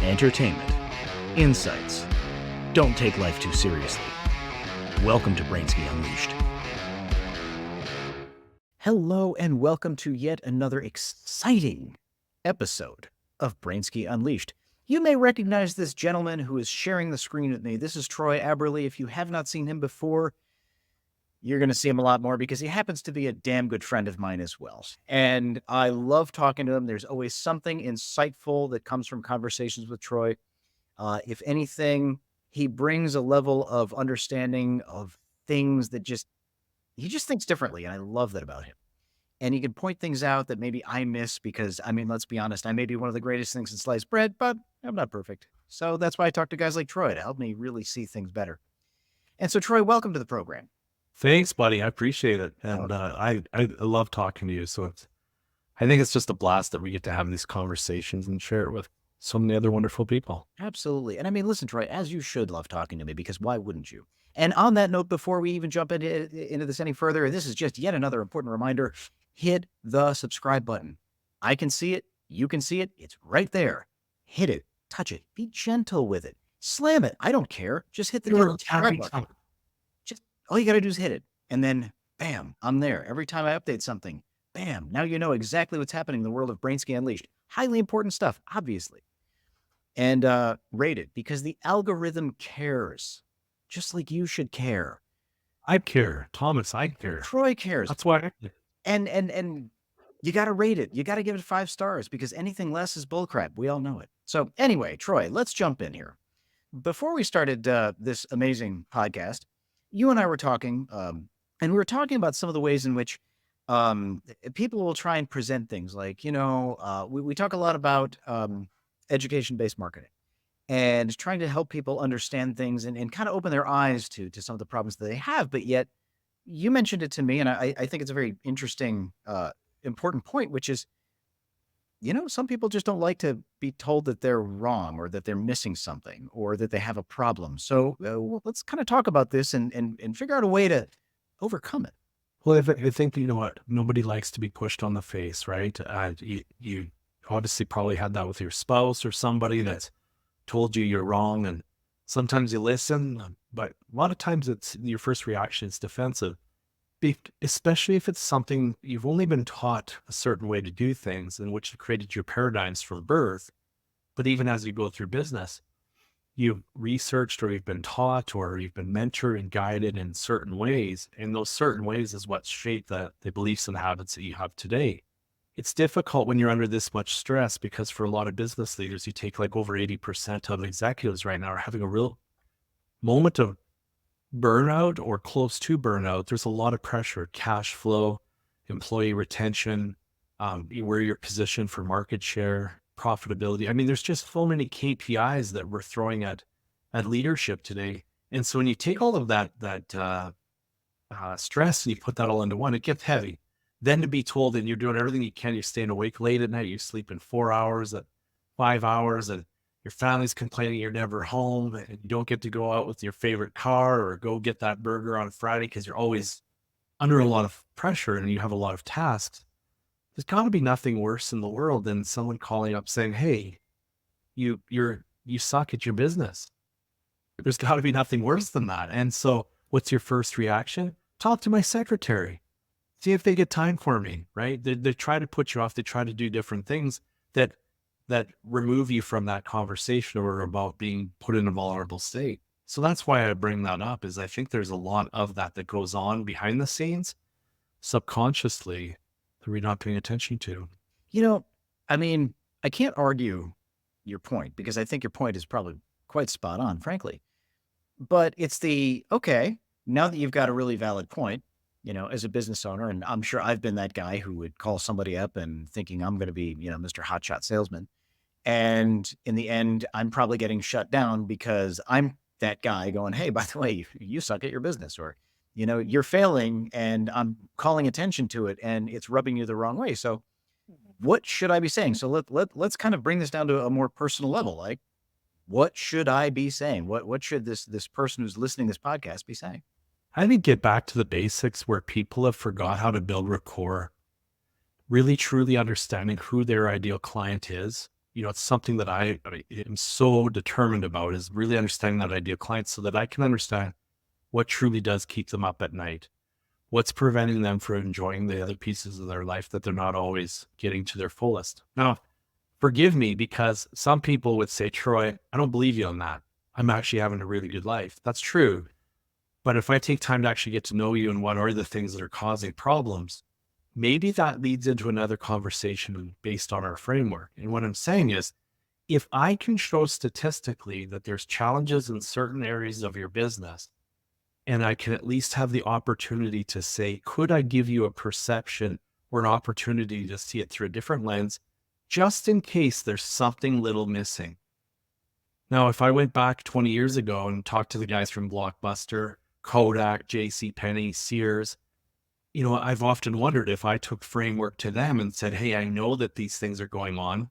entertainment, insights. Don't take life too seriously. Welcome to Brainsky Unleashed. Hello and welcome to yet another exciting episode of Brainsky Unleashed. You may recognize this gentleman who is sharing the screen with me. This is Troy Aberle. If you have not seen him before, you're going to see him a lot more because he happens to be a damn good friend of mine as well. And I love talking to him. There's always something insightful that comes from conversations with Troy. If anything, he brings a level of understanding of things that he just thinks differently. And I love that about him. And he can point things out that maybe I miss because, I mean, let's be honest, I may be one of the greatest things in sliced bread, but I'm not perfect. So that's why I talk to guys like Troy to help me really see things better. And so, Troy, welcome to the program. Thanks, buddy. I appreciate it. And I love talking to you. So I think it's just a blast that we get to have these conversations and share it with so many other wonderful people. Absolutely. And I mean, listen, Troy, as you should love talking to me, because why wouldn't you? And on that note, before we even jump into this any further, this is just yet another important reminder. Hit the subscribe button. I can see it. You can see it. It's right there. Hit it. Touch it. Be gentle with it. Slam it. I don't care. Just hit the subscribe button. All you got to do is hit it. And then, bam, I'm there. Every time I update something, bam, now you know exactly what's happening in the world of Brainsky Unleashed. Highly important stuff, obviously. And rate it because the algorithm cares, just like you should care. I care. Thomas, I care. Troy cares. That's why. And you got to rate it. You got to give it 5 stars because anything less is bullcrap. We all know it. So anyway, Troy, let's jump in here. Before we started this amazing podcast, you and I were talking, and we were talking about some of the ways in which people will try and present things like, we talk a lot about education-based marketing and trying to help people understand things and kind of open their eyes to some of the problems that they have. But yet you mentioned it to me, and I think it's a very interesting, important point, which is, some people just don't like to be told that they're wrong or that they're missing something or that they have a problem. So let's kind of talk about this and figure out a way to overcome it. Well, I think, what, nobody likes to be pushed on the face, right? You obviously probably had that with your spouse or somebody that's told you you're wrong. And sometimes you listen, but a lot of times your first reaction is defensive. Especially if it's something you've only been taught a certain way to do things in which you created your paradigms from birth. But even as you go through business, you've researched or you've been taught or you've been mentored and guided in certain ways. And those certain ways is what shape the beliefs and habits that you have today. It's difficult when you're under this much stress because for a lot of business leaders, you take like over 80% of executives right now are having a real moment of burnout or close to burnout. There's a lot of pressure, cash flow, employee retention, where you're positioned for market share, profitability. I mean, there's just so many KPIs that we're throwing at leadership today. And so when you take all of that stress and you put that all into one, it gets heavy. Then to be told that you're doing everything you can, you're staying awake late at night, you're sleeping 4 hours, 5 hours, and your family's complaining you're never home and you don't get to go out with your favorite car or go get that burger on Friday because you're always under a lot of pressure and you have a lot of tasks. There's got to be nothing worse in the world than someone calling up saying, hey, you suck at your business. There's got to be nothing worse than that. And so what's your first reaction? Talk to my secretary. See if they get time for me, right? They try to put you off. They try to do different things that remove you from that conversation or about being put in a vulnerable state. So that's why I bring that up is I think there's a lot of that goes on behind the scenes subconsciously that we're not paying attention to. I mean, I can't argue your point because I think your point is probably quite spot on, frankly. But it's okay, now that you've got a really valid point, as a business owner, and I'm sure I've been that guy who would call somebody up and thinking I'm going to be, Mr. Hotshot salesman. And in the end, I'm probably getting shut down because I'm that guy going, hey, by the way, you suck at your business or, you're failing and I'm calling attention to it and it's rubbing you the wrong way. So what should I be saying? So let's kind of bring this down to a more personal level. Like, what should I be saying? What should this person who's listening to this podcast be saying? I think get back to the basics where people have forgot how to build rapport, really truly understanding who their ideal client is. it's something that I am so determined about, is really understanding that ideal client so that I can understand what truly does keep them up at night. What's preventing them from enjoying the other pieces of their life that they're not always getting to their fullest. Now, forgive me, because some people would say, Troy, I don't believe you on that. I'm actually having a really good life. That's true. But if I take time to actually get to know you and what are the things that are causing problems, maybe that leads into another conversation based on our framework. And what I'm saying is, if I can show statistically that there's challenges in certain areas of your business, and I can at least have the opportunity to say, could I give you a perception or an opportunity to see it through a different lens, just in case there's something little missing? Now, if I went back 20 years ago and talked to the guys from Blockbuster, Kodak, JC Penney, Sears, I've often wondered if I took framework to them and said, hey, I know that these things are going on.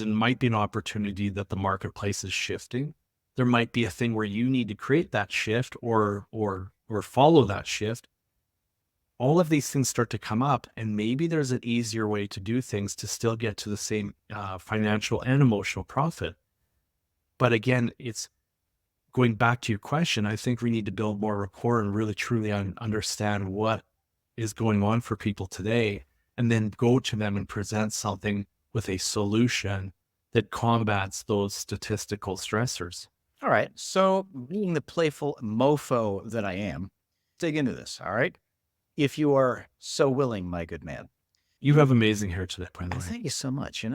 Might be an opportunity that the marketplace is shifting. There might be a thing where you need to create that shift or follow that shift. All of these things start to come up, and maybe there's an easier way to do things to still get to the same financial and emotional profit. But again, it's going back to your question. I think we need to build more rapport and really truly understand what is going on for people today, and then go to them and present something with a solution that combats those statistical stressors. All right. So, being the playful mofo that I am, dig into this. All right. If you are so willing, my good man. You have amazing hair today, by the way. Thank you so much.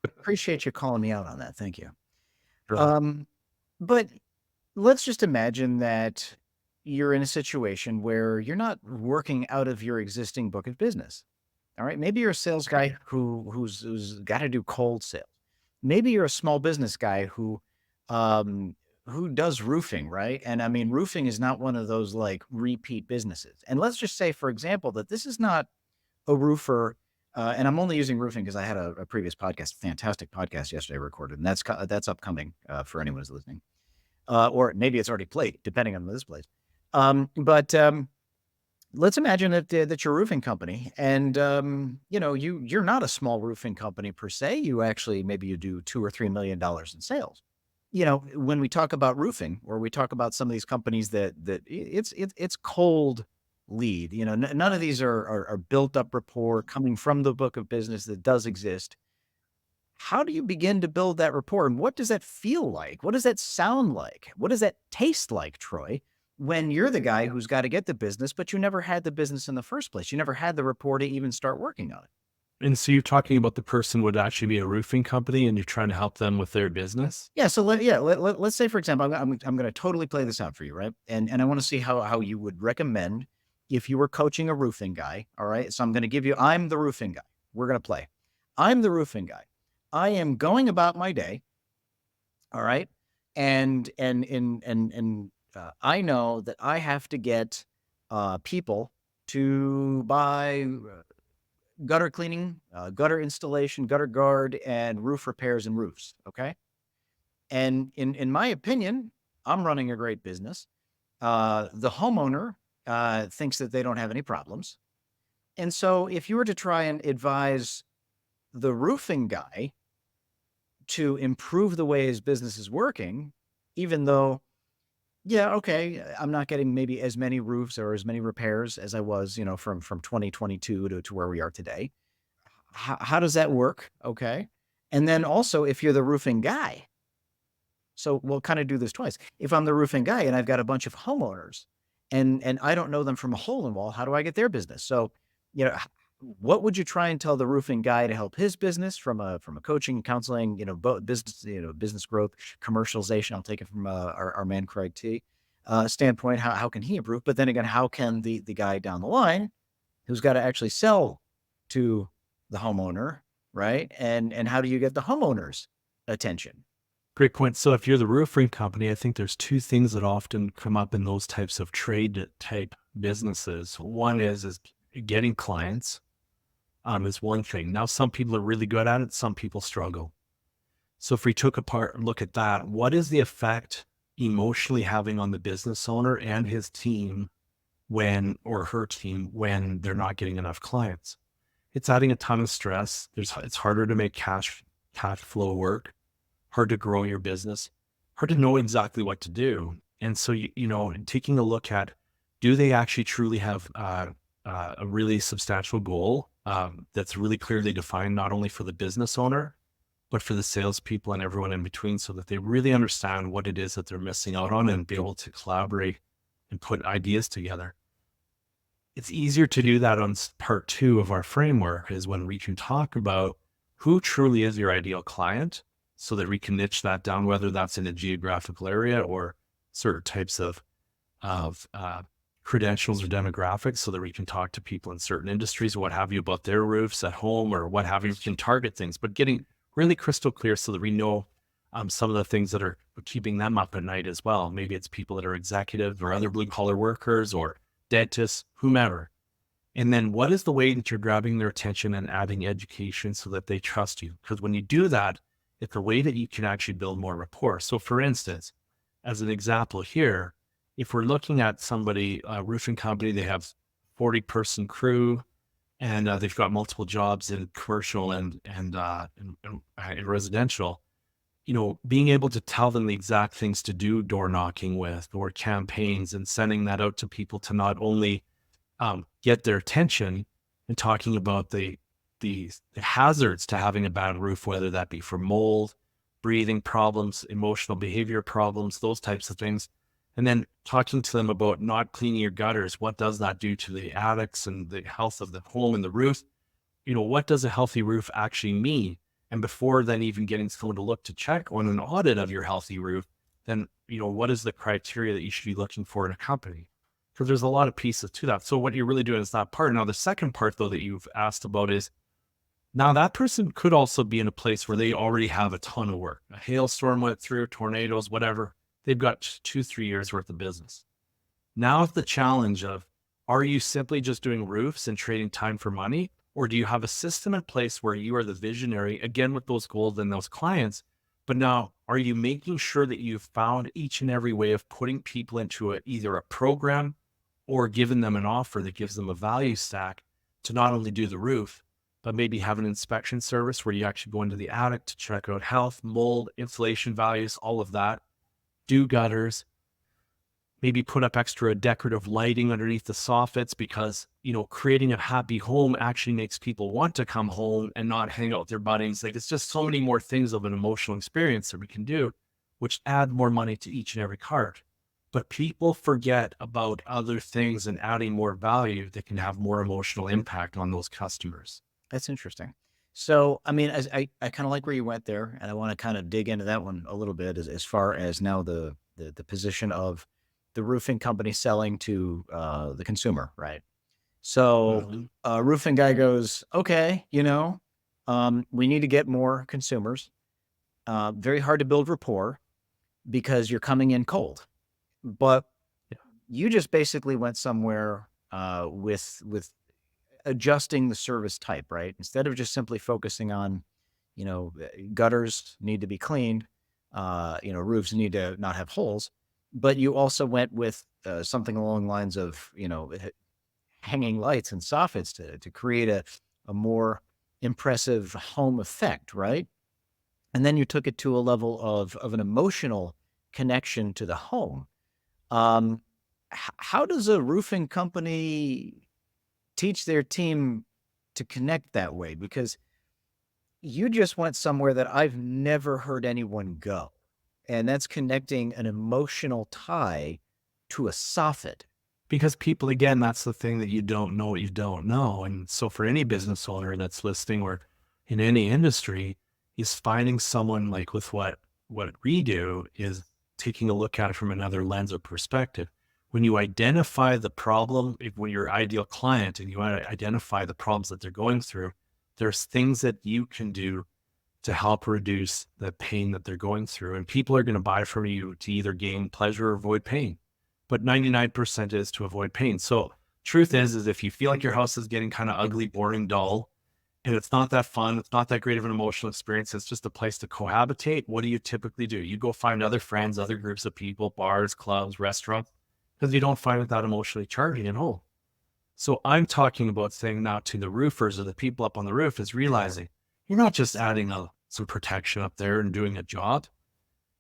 Appreciate you calling me out on that. Thank you. Really. But let's just imagine that you're in a situation where you're not working out of your existing book of business. All right. Maybe you're a sales guy who's got to do cold sales. Maybe you're a small business guy who does roofing, right? And I mean, roofing is not one of those like repeat businesses. And let's just say, for example, that this is not a roofer. And I'm only using roofing because I had a previous podcast, fantastic podcast yesterday recorded, and that's upcoming for anyone who's listening, or maybe it's already played, depending on when this plays. But let's imagine that you're a roofing company, and you're not a small roofing company per se. You actually maybe you do $2 or $3 million in sales. When we talk about roofing, or we talk about some of these companies it's cold lead. None of these are built up rapport coming from the book of business that does exist. How do you begin to build that rapport? And what does that feel like? What does that sound like? What does that taste like, Troy, when you're the guy who's got to get the business, but you never had the business in the first place? You never had the rapport to even start working on it. And so you're talking about the person would actually be a roofing company, and you're trying to help them with their business? Yeah. So let's say, for example, I'm going to totally play this out for you, right? And I want to see how you would recommend if you were coaching a roofing guy. All right. So I'm the roofing guy. We're going to play. I'm the roofing guy. I am going about my day. All right. I know that I have to get people to buy gutter cleaning, gutter installation, gutter guard, and roof repairs and roofs. Okay. And in my opinion, I'm running a great business. The homeowner thinks that they don't have any problems. And so if you were to try and advise the roofing guy to improve the way his business is working, even though, yeah, okay, I'm not getting maybe as many roofs or as many repairs as I was, from 2022 to where we are today. How does that work? Okay. And then also, if you're the roofing guy, so we'll kind of do this twice. If I'm the roofing guy and I've got a bunch of homeowners and I don't know them from a hole in the wall, how do I get their business? So, what would you try and tell the roofing guy to help his business from a coaching, counseling, business, business growth, commercialization? I'll take it from our man Craig T. Standpoint. How can he improve? But then again, how can the guy down the line who's got to actually sell to the homeowner, right? And how do you get the homeowner's attention? Great point. So if you're the roofing company, I think there's two things that often come up in those types of trade type businesses. One is getting clients. Is one thing. Now, some people are really good at it. Some people struggle. So if we took apart and look at that, what is the effect emotionally having on the business owner and his team or her team when they're not getting enough clients? It's adding a ton of stress. It's harder to make cash cash flow work, hard to grow your business, hard to know exactly what to do. And so, taking a look at, do they actually truly have a really substantial goal that's really clearly defined, not only for the business owner, but for the salespeople and everyone in between, so that they really understand what it is that they're missing out on and be able to collaborate and put ideas together. It's easier to do that on part two of our framework, is when we can talk about who truly is your ideal client, so that we can niche that down, whether that's in a geographical area or certain types of credentials or demographics, so that we can talk to people in certain industries, what have you, about their roofs at home or what have you. We can target things, but getting really crystal clear so that we know some of the things that are keeping them up at night as well. Maybe it's people that are executive or other blue collar workers or dentists, whomever. And then what is the way that you're grabbing their attention and adding education so that they trust you? Because when you do that, it's a way that you can actually build more rapport. So for instance, as an example here, if we're looking at somebody, a roofing company, they have 40-person crew, and they've got multiple jobs in commercial and residential. Being able to tell them the exact things to do door knocking with, or campaigns, and sending that out to people to not only get their attention, and talking about the hazards to having a bad roof, whether that be for mold, breathing problems, emotional behavior problems, those types of things. And then talking to them about not cleaning your gutters. What does that do to the attics and the health of the home and the roof? What does a healthy roof actually mean? And before then even getting someone to look to check on an audit of your healthy roof, then, what is the criteria that you should be looking for in a company? Because there's a lot of pieces to that. So what you're really doing is that part. Now, the second part, though, that you've asked about is, now that person could also be in a place where they already have a ton of work. A hailstorm went through, tornadoes, whatever. They've got 2-3 years worth of business. Now it's the challenge of, are you simply just doing roofs and trading time for money? Or do you have a system in place where you are the visionary, again, with those goals and those clients? But now, are you making sure that you've found each and every way of putting people into either a program or giving them an offer that gives them a value stack to not only do the roof, but maybe have an inspection service where you actually go into the attic to check out health, mold, insulation values, all of that, do gutters, maybe put up extra decorative lighting underneath the soffits, because, creating a happy home actually makes people want to come home and not hang out with their buddies. Like, it's just so many more things of an emotional experience that we can do, which add more money to each and every cart. But people forget about other things and adding more value that can have more emotional impact on those customers. That's interesting. So, I mean, I kind of like where you went there, and I want to kind of dig into that one a little bit, as far as now the position of the roofing company selling to the consumer, right? So, Mhm. roofing guy goes, okay, we need to get more consumers. Very hard to build rapport because you're coming in cold. But Yeah. you just basically went somewhere with adjusting the service type, right? Instead of just simply focusing on, gutters need to be cleaned, roofs need to not have holes, but you also went with something along the lines of, hanging lights and soffits to create a more impressive home effect, right? And then you took it to a level of an emotional connection to the home. Um, how does a roofing company teach their team to connect that way? Because you just went somewhere that I've never heard anyone go, and that's connecting an emotional tie to a soffit. Because people, again, that's the thing, that you don't know what you don't know. And so for any business owner that's listening, or in any industry, is finding someone like with what we do, is taking a look at it from another lens or perspective. When you identify the problem, when your ideal client, and you identify the problems that they're going through, there's things that you can do to help reduce the pain that they're going through. And people are going to buy from you to either gain pleasure or avoid pain. But 99% is to avoid pain. So truth is if you feel like your house is getting kind of ugly, boring, dull, and it's not that fun, it's not that great of an emotional experience, it's just a place to cohabitate, what do you typically do? You go find other friends, other groups of people, bars, clubs, restaurants, because you don't find it that emotionally charging at home. So I'm talking about saying now to the roofers, or the people up on the roof, is realizing you're not just adding a some protection up there and doing a job,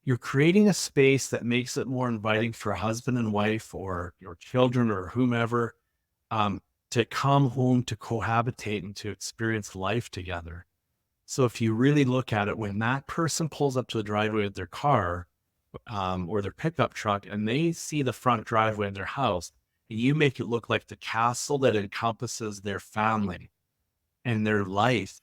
you're creating a space that makes it more inviting for a husband and wife or your children or whomever, um, to come home to cohabitate and to experience life together. So if you really look at it, when that person pulls up to the driveway of their car, or their pickup truck, and they see the front driveway of their house, and you make it look like the castle that encompasses their family and their life,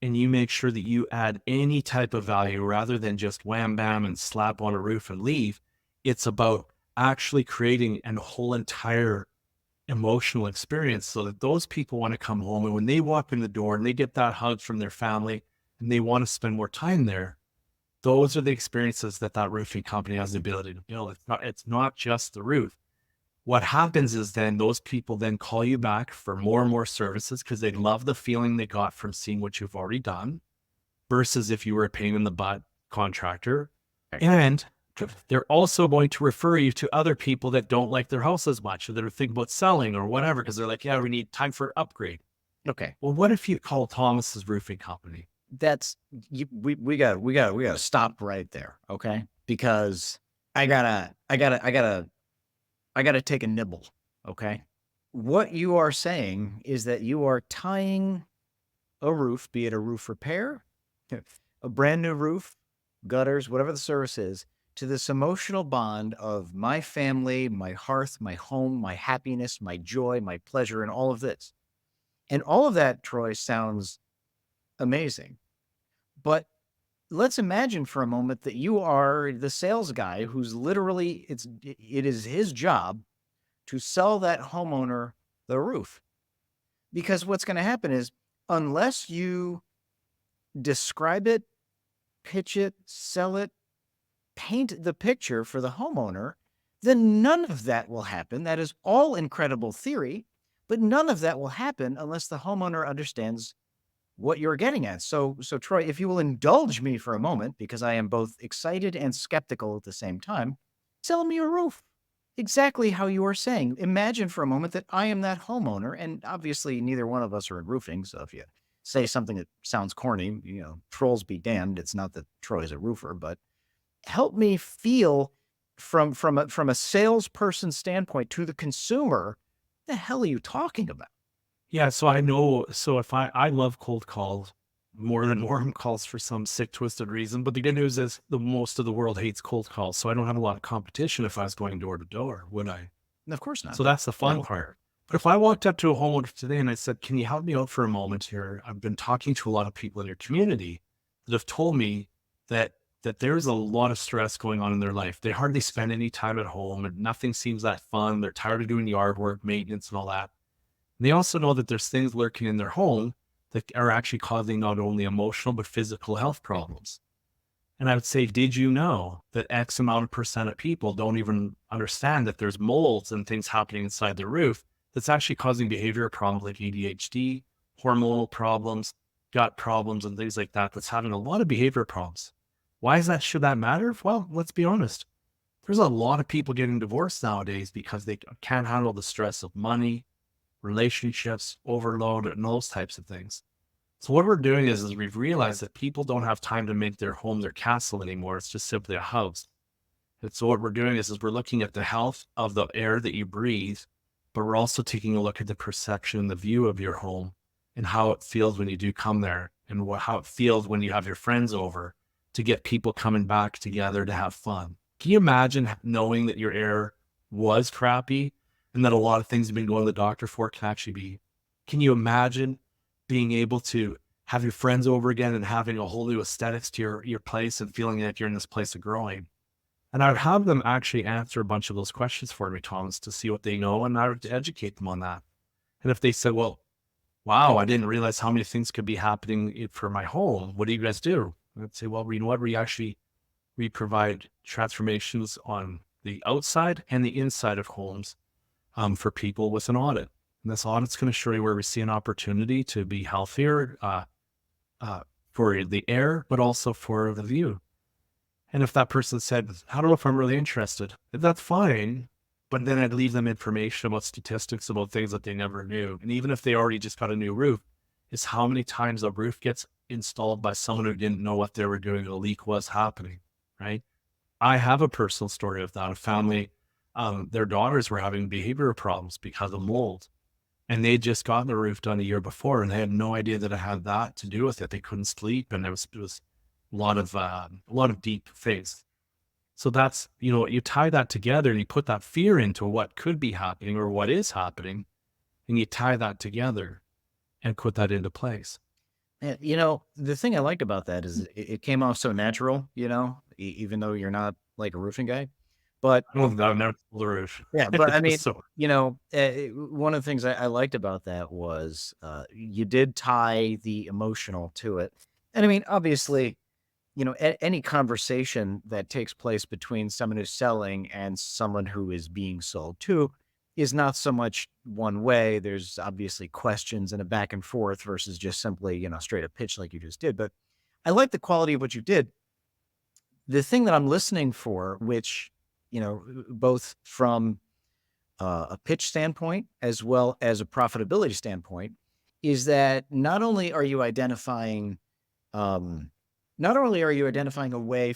and you make sure that you add any type of value rather than just wham bam and slap on a roof and leave. It's about actually creating a whole entire emotional experience so that those people want to come home. And when they walk in the door and they get that hug from their family and they want to spend more time there, those are the experiences that that roofing company has the ability to build. It's not just the roof. What happens is then those people then call you back for more and more services because they love the feeling they got from seeing what you've already done versus if you were a pain in the butt contractor. Right. And they're also going to refer you to other people that don't like their house as much or that are thinking about selling or whatever because they're like, yeah, we need time for an upgrade. Okay. Well, what if you call Thomas's roofing company? That's we gotta stop right there. Okay. Because I gotta take a nibble. Okay. What you are saying is that you are tying a roof, be it a roof repair, a brand new roof, gutters, whatever the service is, to this emotional bond of my family, my hearth, my home, my happiness, my joy, my pleasure, and all of this. And all of that, Troy, sounds amazing. But let's imagine for a moment that you are the sales guy who's literally it is his job to sell that homeowner the roof. Because what's going to happen is unless you describe it, pitch it, sell it, paint the picture for the homeowner, then none of that will happen. That is all incredible theory, but none of that will happen unless the homeowner understands what you're getting at. So Troy, if you will indulge me for a moment, because I am both excited and skeptical at the same time, sell me a roof. Exactly how you are saying. Imagine for a moment that I am that homeowner, and obviously neither one of us are in roofing. So if you say something that sounds corny, trolls be damned. It's not that Troy's a roofer, but help me feel from a salesperson standpoint to the consumer, the hell are you talking about? Yeah, so I know. So if I love cold calls more than warm calls for some sick, twisted reason. But the good news is the most of the world hates cold calls. So I don't have a lot of competition if I was going door to door, would I? Of course not. So that's the fun part. But if I walked up to a homeowner today and I said, can you help me out for a moment here? I've been talking to a lot of people in your community that have told me that there's a lot of stress going on in their life. They hardly spend any time at home and nothing seems that fun. They're tired of doing yard work, maintenance, and all that. And they also know that there's things lurking in their home that are actually causing not only emotional, but physical health problems. And I would say, did you know that X amount of percent of people don't even understand that there's molds and things happening inside the roof that's actually causing behavioral problems like ADHD, hormonal problems, gut problems, and things like that, that's having a lot of behavior problems. Why is that? Should that matter? Well, let's be honest. There's a lot of people getting divorced nowadays because they can't handle the stress of money, relationships, overload, and those types of things. So what we're doing is we've realized that people don't have time to make their home their castle anymore. It's just simply a house. And so what we're doing is we're looking at the health of the air that you breathe, but we're also taking a look at the perception, the view of your home and how it feels when you do come there and how it feels when you have your friends over to get people coming back together to have fun. Can you imagine knowing that your air was crappy and that a lot of things you've been going to the doctor for can actually be? Can you imagine being able to have your friends over again and having a whole new aesthetics to your place and feeling like you're in this place of growing? And I would have them actually answer a bunch of those questions for me, Thomas, to see what they know, and I would educate them on that. And if they said, well, wow, I didn't realize how many things could be happening for my home. What do you guys do? I'd say, well, you know what? We provide transformations on the outside and the inside of homes for people with an audit. And this audit's going to show you where we see an opportunity to be healthier for the air, but also for the view. And if that person said, I don't know if I'm really interested, that's fine. But then I'd leave them information about statistics about things that they never knew. And even if they already just got a new roof, is how many times a roof gets installed by someone who didn't know what they were doing. A leak was happening, right? I have a personal story of that. A family, their daughters were having behavioral problems because of mold. And they just gotten the roof done a year before, and they had no idea that it had that to do with it. They couldn't sleep, and it was a lot of deep things. So that's, you tie that together and you put that fear into what could be happening or what is happening, and you tie that together and put that into place. And, the thing I liked about that is it came off so natural, even though you're not like a roofing guy. But Well, I've never pulled the roof. yeah, but I mean, So one of the things I liked about that was you did tie the emotional to it. And I mean, obviously, any conversation that takes place between someone who's selling and someone who is being sold to is not so much one way. There's obviously questions and a back and forth versus just simply, straight up pitch like you just did. But I like the quality of what you did. The thing that I'm listening for, which, both from a pitch standpoint as well as a profitability standpoint, is that um, not only are you identifying a way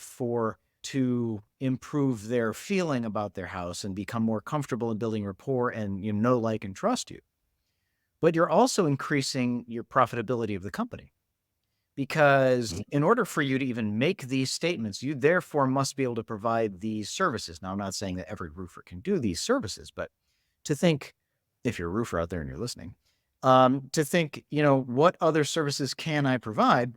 to improve their feeling about their house and become more comfortable in building rapport and like and trust you, but you're also increasing your profitability of the company. Because in order for you to even make these statements, you therefore must be able to provide these services. Now, I'm not saying that every roofer can do these services, but to think, if you're a roofer out there and you're listening, to think, what other services can I provide?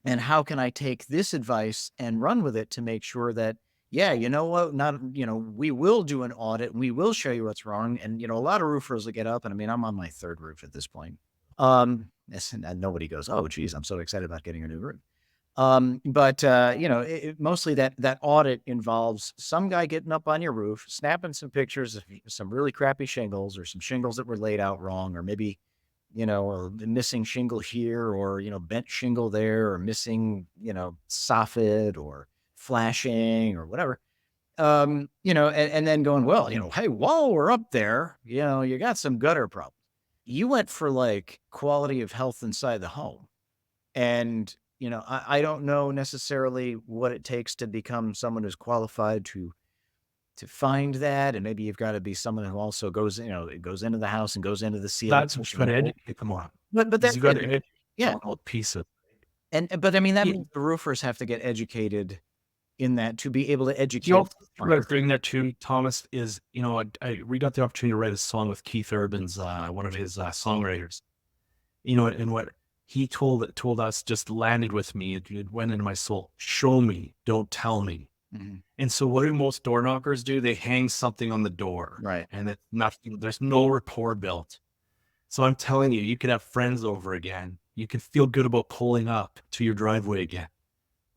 And how can I take this advice and run with it to make sure that, yeah, you know what, not, we will do an audit. We will show you what's wrong. And, a lot of roofers will get up. And I mean, I'm on my third roof at this point. And nobody goes, oh, geez, I'm so excited about getting a new roof. But mostly that audit involves some guy getting up on your roof, snapping some pictures of some really crappy shingles or some shingles that were laid out wrong, or maybe, a missing shingle here, or, bent shingle there, or missing, soffit or flashing or whatever. And then going, well, hey, while we're up there, you got some gutter problems. You went for like quality of health inside the home. And, I don't know necessarily what it takes to become someone who's qualified to find that. And maybe you've got to be someone who also goes, goes into the house and goes into the ceiling. that's what you got to educate them on. But Is that's you got it. to educate Yeah. them on all pieces. But I mean, that Yeah. means the roofers have to get educated in that to be able to You know, educate. what bring that to Thomas is, we got the opportunity to write a song with Keith Urban's, one of his songwriters, and what he told us just landed with me. It went into my soul. Show me, don't tell me. Mhm. And so what do most door knockers do? They hang something on the door, Right. and it's nothing, there's no rapport built. So I'm telling you, you could have friends over again. You can feel good about pulling up to your driveway again,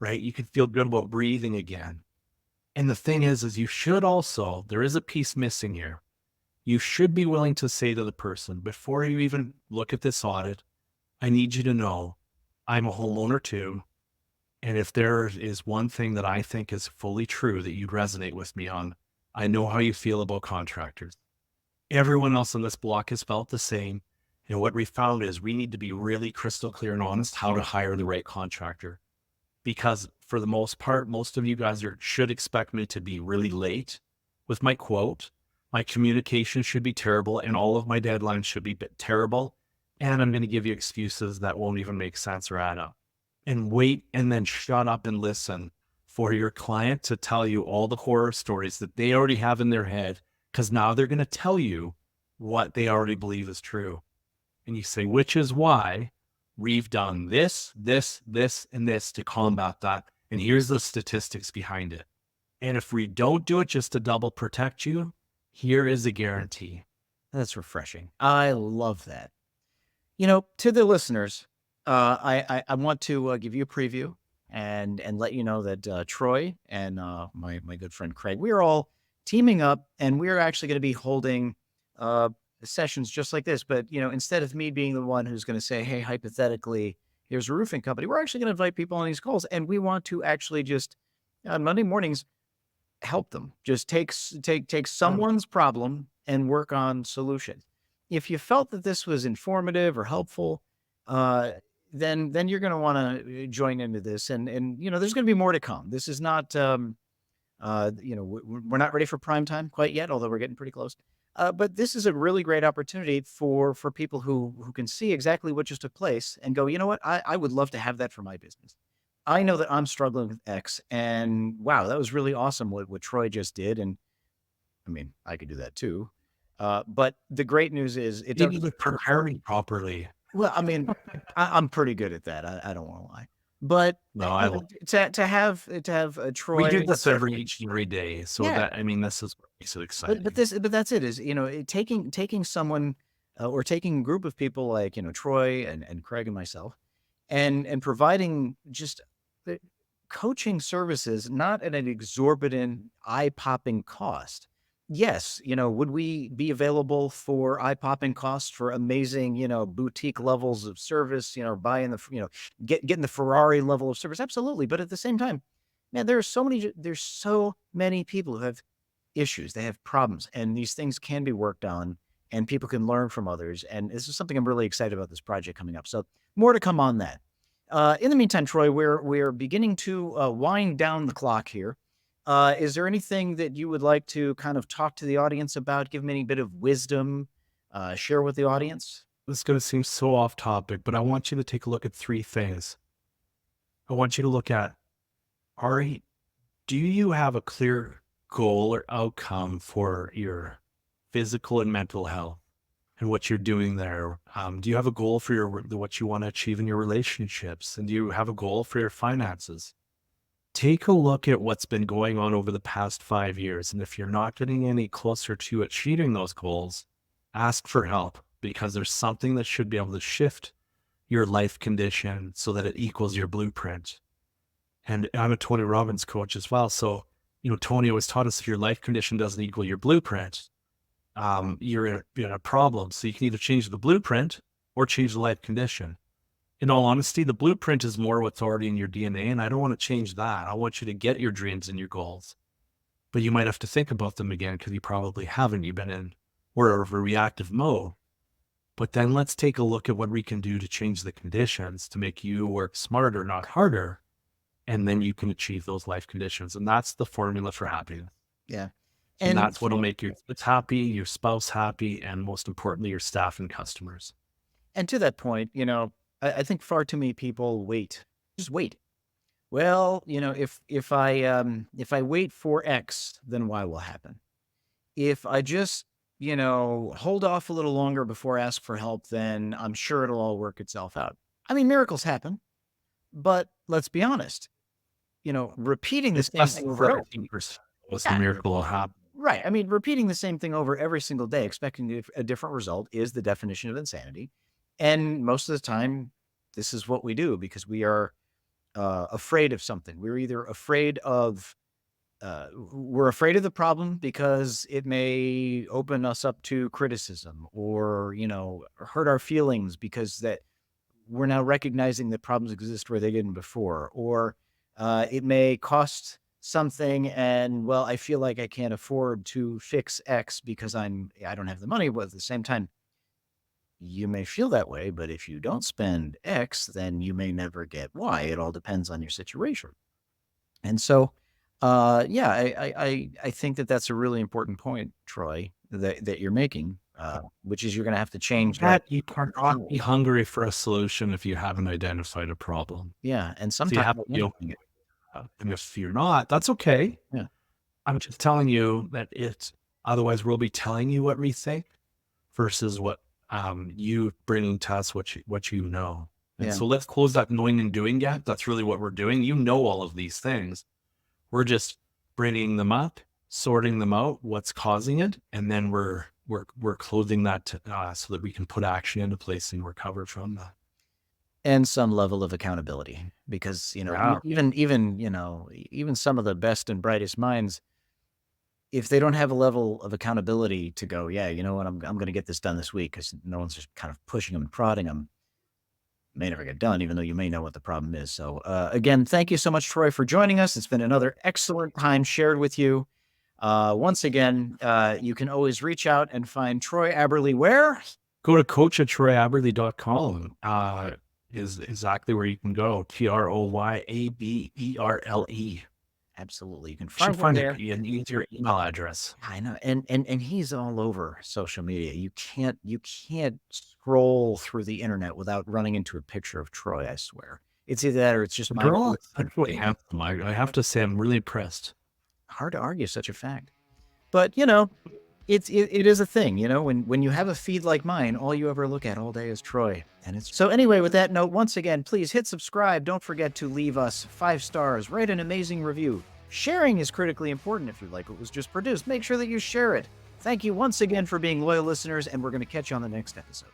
right? You can feel good about breathing again. And the thing is you should also, there is a piece missing here. You should be willing to say to the person, before you even look at this audit, I need you to know I'm a homeowner too. And if there is one thing that I think is fully true that you'd resonate with me on, I know how you feel about contractors. Everyone else on this block has felt the same. And what we found is we need to be really crystal clear and honest how to hire the right contractor. Because for the most part, most of you guys should expect me to be really late with my quote. My communication should be terrible, and all of my deadlines should be terrible. And I'm going to give you excuses that won't even make sense or add up. And wait, and then shut up and listen for your client to tell you all the horror stories that they already have in their head, because now they're going to tell you what they already believe is true. And you say, which is why we've done this, this, this, and this to combat that. And here's the statistics behind it. And if we don't do it just to double protect you, here is a guarantee. That's refreshing. I love that. To the listeners, I want to give you a preview and let you know that Troy and my good friend Craig, we are all teaming up, and we're actually going to be holding sessions just like this. But instead of me being the one who's going to say, "Hey, hypothetically, here's a roofing company," we're actually going to invite people on these calls, and we want to actually just on Monday mornings help them. Just take someone's problem and work on solutions. If you felt that this was informative or helpful, uh, then you're going to want to join into this. And there's going to be more to come. This is not, we're not ready for prime time quite yet, although we're getting pretty close. But this is a really great opportunity for people who can see exactly what just took place and go, you know what, I would love to have that for my business. I know that I'm struggling with X, and wow, that was really awesome what Troy just did. And I mean, I could do that too. But the great news is it You need doesn't. to prepare me properly. Well, I mean, I'm pretty good at that. I don't want to lie, but No, I to have we do Troy. this each and every day. So Yeah, that, I mean, this is what makes it but exciting. that's it, is, taking someone, or taking a group of people like, Troy and Craig and myself, and providing just the coaching services, not at an exorbitant, eye-popping cost. Yes, would we be available for eye-popping costs for amazing, boutique levels of service, buying getting the Ferrari level of service? Absolutely. But at the same time, man, there's so many people who have issues, they have problems, and these things can be worked on, and people can learn from others. And this is something I'm really excited about, this project coming up. So more to come on that. In the meantime, Troy, we're beginning to wind down the clock here. Is there anything that you would like to kind of talk to the audience about? Give them any bit of wisdom, share with the audience? This is going to seem so off topic, but I want you to take a look at three things. I want you to look at, Ari, do you have a clear goal or outcome for your physical and mental health and what you're doing there? Do you have a goal for what you want to achieve in your relationships? And do you have a goal for your finances? Take a look at what's been going on over the past 5 years. And if you're not getting any closer to achieving those goals, ask for help, because there's something that should be able to shift your life condition so that it equals your blueprint. And I'm a Tony Robbins coach as well. So, Tony always taught us, if your life condition doesn't equal your blueprint, you're in a problem. So you can either change the blueprint or change the life condition. In all honesty, the blueprint is more what's already in your DNA, and I don't want to change that. I want you to get your dreams and your goals, but you might have to think about them again, because you probably haven't. You've been in more of a reactive mode. But then let's take a look at what we can do to change the conditions to make you work smarter, not harder. And then you can achieve those life conditions. And that's the formula for happiness. Yeah. And And that's what'll make your kids happy, your spouse happy, and most importantly, your staff and customers. and to that point, I think far too many people wait. Just wait. Well, if I wait for X, then Y will happen. If I just, hold off a little longer before I ask for help, then I'm sure it'll all work itself out. I mean, miracles happen, but let's be honest, repeating the It's same less thing than over. 13% was the Yeah, miracle will happen. right. I mean, repeating the same thing over every single day, expecting a different result, is the definition of insanity. And most of the time, this is what we do because we are afraid of something. We're afraid of the problem because it may open us up to criticism, or hurt our feelings, because that we're now recognizing that problems exist where they didn't before, or it may cost something, and well, I feel like I can't afford to fix X because I don't have the money. But at the same time, you may feel that way, but if you don't spend X, then you may never get Y. It all depends on your situation. And so, yeah, I think that that's a really important point, Troy, that you're making, which is you're going to have to change that. That you cannot be hungry for a solution if you haven't identified a problem. Yeah, and So you sometimes have to be open. And if you're not, that's okay. yeah, I'm just telling you that otherwise we'll be telling you what we think versus what you bringing to us what you know. And yeah. so let's close that knowing and doing gap. That's really what we're doing. You know all of these things. We're just bringing them up, sorting them out, what's causing it, and then we're closing that so that we can put action into place and recover from that. And some level of accountability, because Yeah. even some of the best and brightest minds, if they don't have a level of accountability to go, yeah, you know what, I'm going to get this done this week, because no one's just kind of pushing them and prodding them, may never get done, even though you may know what the problem is. So again, thank you so much, Troy, for joining us. It's been another excellent time shared with you. Once again, you can always reach out and find Troy Aberle where? Go to coach@troyaberle.com. is exactly where you can go. TROYABERLE. Absolutely. You can You should find him find there. an easier email address. I know. And he's all over social media. You can't scroll through the internet without running into a picture of Troy, I swear. It's either that or it's just The my girl is actually handsome. I have to say, I'm really impressed. hard to argue such a fact. But it is a thing, when you have a feed like mine, all you ever look at all day is Troy. And it's so anyway, with that note, once again, please hit subscribe. Don't forget to leave us 5 stars, write an amazing review. Sharing is critically important if you like what was just produced. Make sure that you share it. Thank you once again for being loyal listeners, and we're going to catch you on the next episode.